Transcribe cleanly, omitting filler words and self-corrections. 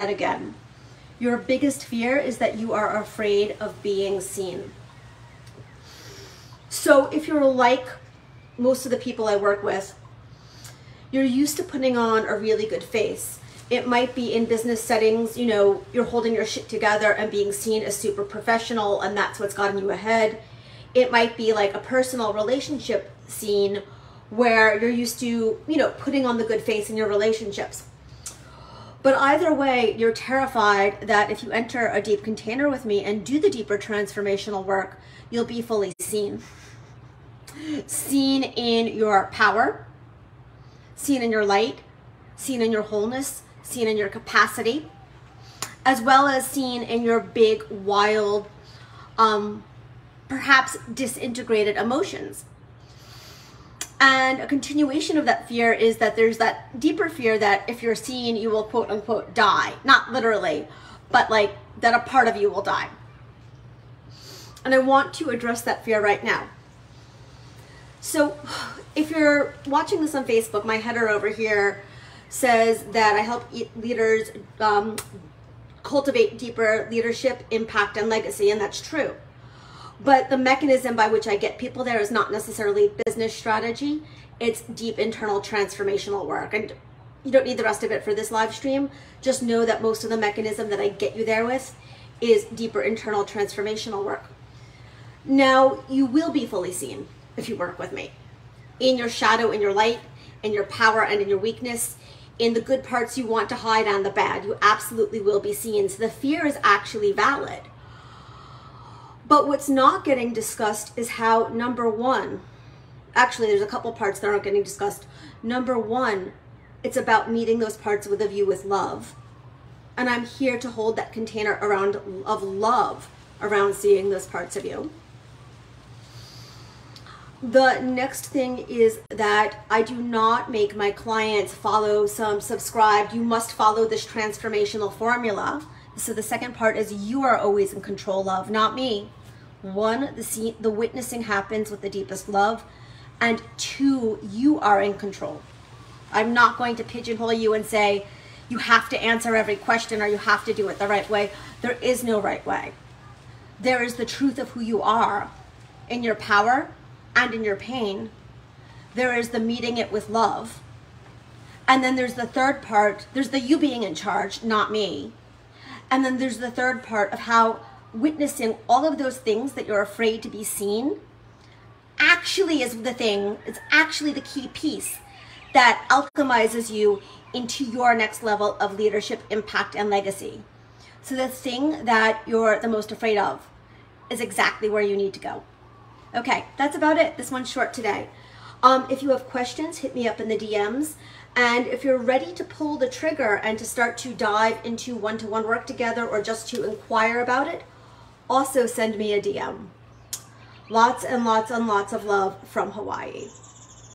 again. Your biggest fear is that you are afraid of being seen. So if you're like most of the people I work with, you're used to putting on a really good face. It might be in business settings, you know, you're holding your shit together and being seen as super professional, and that's what's gotten you ahead. It might be like a personal relationship scene where you're used to, you know, putting on the good face in your relationships. But either way, you're terrified that if you enter a deep container with me and do the deeper transformational work, you'll be fully seen. Seen in your power, seen in your light, seen in your wholeness, seen in your capacity, as well as seen in your big, wild, perhaps disintegrated emotions. And a continuation of that fear is that there's that deeper fear that if you're seen, you will quote unquote die. Not literally, but like that a part of you will die. And I want to address that fear right now. So if you're watching this on Facebook, my header over here says that I help leaders cultivate deeper leadership, impact, and legacy, and that's true. But the mechanism by which I get people there is not necessarily business strategy. It's deep internal transformational work. And you don't need the rest of it for this live stream. Just know that most of the mechanism that I get you there with is deeper internal transformational work. Now, you will be fully seen if you work with me. In your shadow, in your light, in your power, and in your weakness, in the good parts you want to hide and the bad, you absolutely will be seen. So the fear is actually valid. But what's not getting discussed is how, number one, actually there's a couple parts that aren't getting discussed. Number one, it's about meeting those parts of you with love. And I'm here to hold that container of love around seeing those parts of you. The next thing is that I do not make my clients follow some subscribed, you must follow this transformational formula. So the second part is you are always in control of, not me. One, the witnessing happens with the deepest love. And two, you are in control. I'm not going to pigeonhole you and say, you have to answer every question or you have to do it the right way. There is no right way. There is the truth of who you are in your power and in your pain. There is the meeting it with love. And then there's the third part. There's the you being in charge, not me. And then there's the third part of how witnessing all of those things that you're afraid to be seen actually is the thing, it's actually the key piece that alchemizes you into your next level of leadership, impact, and legacy. So the thing that you're the most afraid of is exactly where you need to go. Okay, that's about it. This one's short today. If you have questions, hit me up in the DMs. And if you're ready to pull the trigger and to start to dive into one-to-one work together or just to inquire about it, also send me a DM. Lots and lots and lots of love from Hawaii.